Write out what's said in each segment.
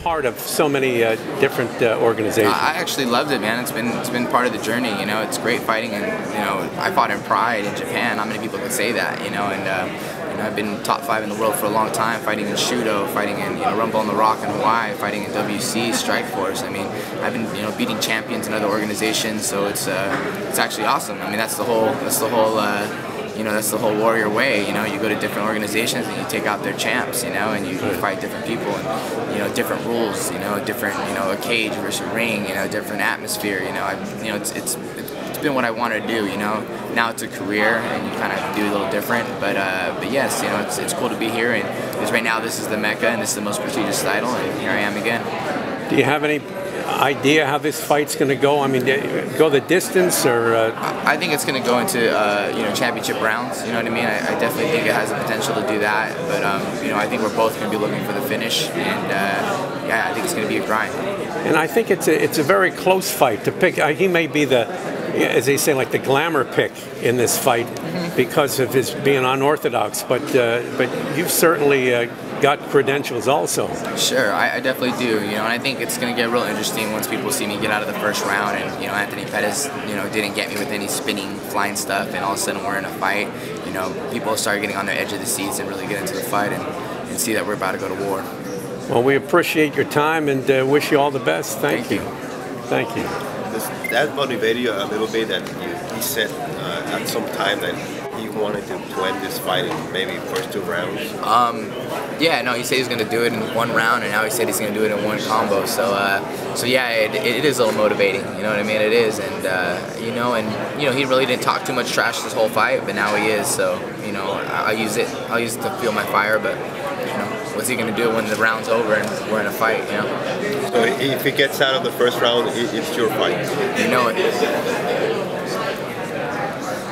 part of so many different organizations? I actually loved it, man. It's been part of the journey. You know, it's great fighting, and I fought in Pride in Japan. Not many people could say that, and I've been top 5 in the world for a long time, fighting in Shudo, fighting in Rumble on the Rock in Hawaii, fighting in WC, Strikeforce. I mean, I've been beating champions in other organizations, so it's actually awesome. I mean, that's the whole warrior way. You go to different organizations and you take out their champs, and you fight different people, and different rules, different a cage versus a ring, different atmosphere. It's been what I wanted to do. Now it's a career, and you kind of do a little different. But yes, it's cool to be here, and because right now this is the Mecca, and this is the most prestigious title, and here I am again. Do you have any idea how this fight's going to go? I mean, go the distance, or? I think it's going to go into championship rounds. You know what I mean? I definitely think it has the potential to do that. But I think we're both going to be looking for the finish, and yeah, I think it's going to be a grind. And I think it's a very close fight to pick. He may be the, as they say, like the glamour pick in this fight because of his being unorthodox. But you've certainly got credentials also. Sure, I definitely do. And I think it's going to get real interesting once people see me get out of the first round, and Anthony Pettis, didn't get me with any spinning, flying stuff, and all of a sudden we're in a fight. People start getting on the edge of the seats and really get into the fight and see that we're about to go to war. Well, we appreciate your time and wish you all the best. Thank you. Thank you. Does that motivate you a little bit, that he said at some time that he wanted to end this fight in maybe first 2 rounds? Yeah, no, he said he's going to do it in 1 round, and now he said he's going to do it in 1 combo. So yeah, it is a little motivating. You know what I mean? It is, and he really didn't talk too much trash this whole fight, but now he is. So I'll use it to fuel my fire. But what's he going to do when the round's over and we're in a fight? So if he gets out of the first round, it's your fight. You know it.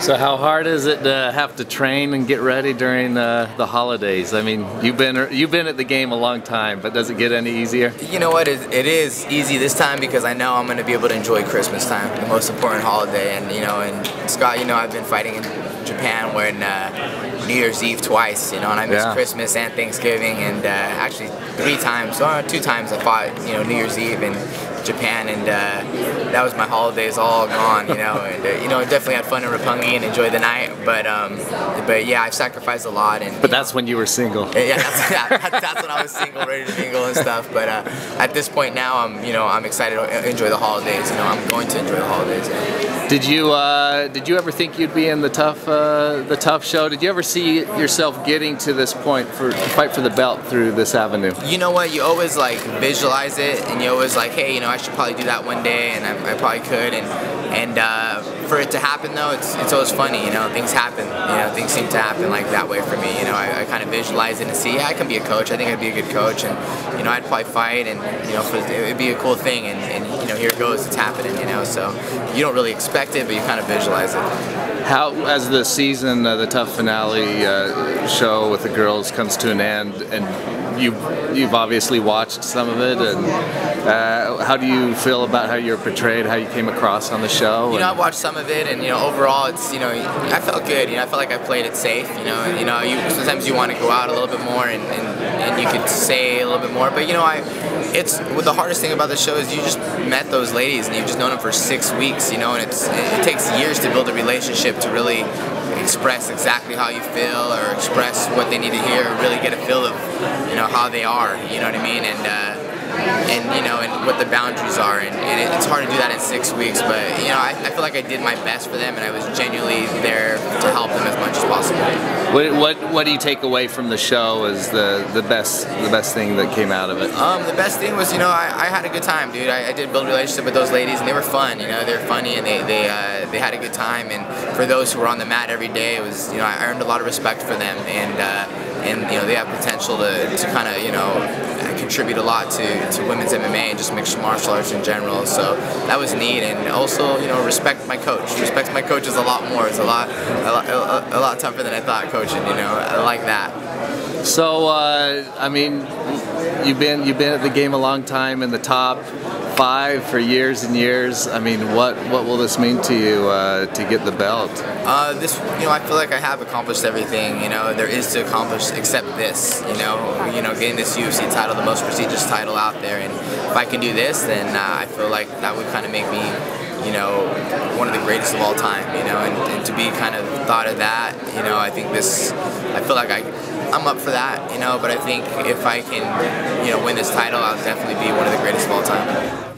So how hard is it to have to train and get ready during the holidays? I mean, you've been at the game a long time, but does it get any easier? You know what? It is easy this time because I know I'm going to be able to enjoy Christmas time, the most important holiday. And and Scott, I've been fighting in Japan when New Year's Eve twice, and I missed Christmas and Thanksgiving, and actually 2 times I fought New Year's Eve in Japan, and that was my holidays all gone, and I definitely had fun in Roppongi and enjoyed the night, but yeah, I've sacrificed a lot. And but that's when you were single. Yeah, that's when I was single, ready to mingle and stuff. But at this point now, I'm excited to enjoy the holidays. I'm going to enjoy the holidays. Did you ever think you'd be in the tough show? Did you ever see yourself getting to this point to fight for the belt through this avenue? You know what? You always visualize it, and you always hey, I should probably do that one day, and I probably could, and for it to happen though, it's always funny. Things happen. Things seem to happen like that way for me. I kind of visualize it and see, yeah, I can be a coach. I think I'd be a good coach, and I'd probably fight, and it'd be a cool thing, and here it goes, it's happening. So you don't really expect it, but you kind of visualize it. How, as the season, the tough finale show with the girls comes to an end, and you've obviously watched some of it, and how do you feel about how you're portrayed, how you came across on the show? I've watched some of it, and overall, it's I felt good. I felt like I played it safe. Sometimes you want to go out a little bit more, and you could say a little bit more, but it's the hardest thing about the show is you just met those ladies, and you've just known them for 6 weeks, and it takes years to build a relationship to really express exactly how you feel, or express what they need to hear, or really get a feel of how they are, you know what I mean, and what the boundaries are, and it's hard to do that in 6 weeks, but I feel like I did my best for them, and I was genuinely there to help them as much as possible. What do you take away from the show as the best thing that came out of it? The best thing was I had a good time, dude. I did build a relationship with those ladies, and they were fun. They're funny, and they had a good time. And for those who were on the mat every day, it was I earned a lot of respect for them, and they have potential to kind of contribute a lot to women's MMA and just mixed martial arts in general. So that was neat, and also respect my coach. Respect my coaches a lot more. It's a lot tougher than I thought coaching. I like that. So I mean, you've been at the game a long time in the top. top 5 for years and years. I mean, what will this mean to you to get the belt? This, I feel like I have accomplished everything, there is to accomplish except this, getting this UFC title, the most prestigious title out there, and if I can do this, then I feel like that would kind of make me, one of the greatest of all time, and to be kind of thought of that, I think I feel like I'm up for that, but I think if I can, win this title, I'll definitely be one of the greatest of all time.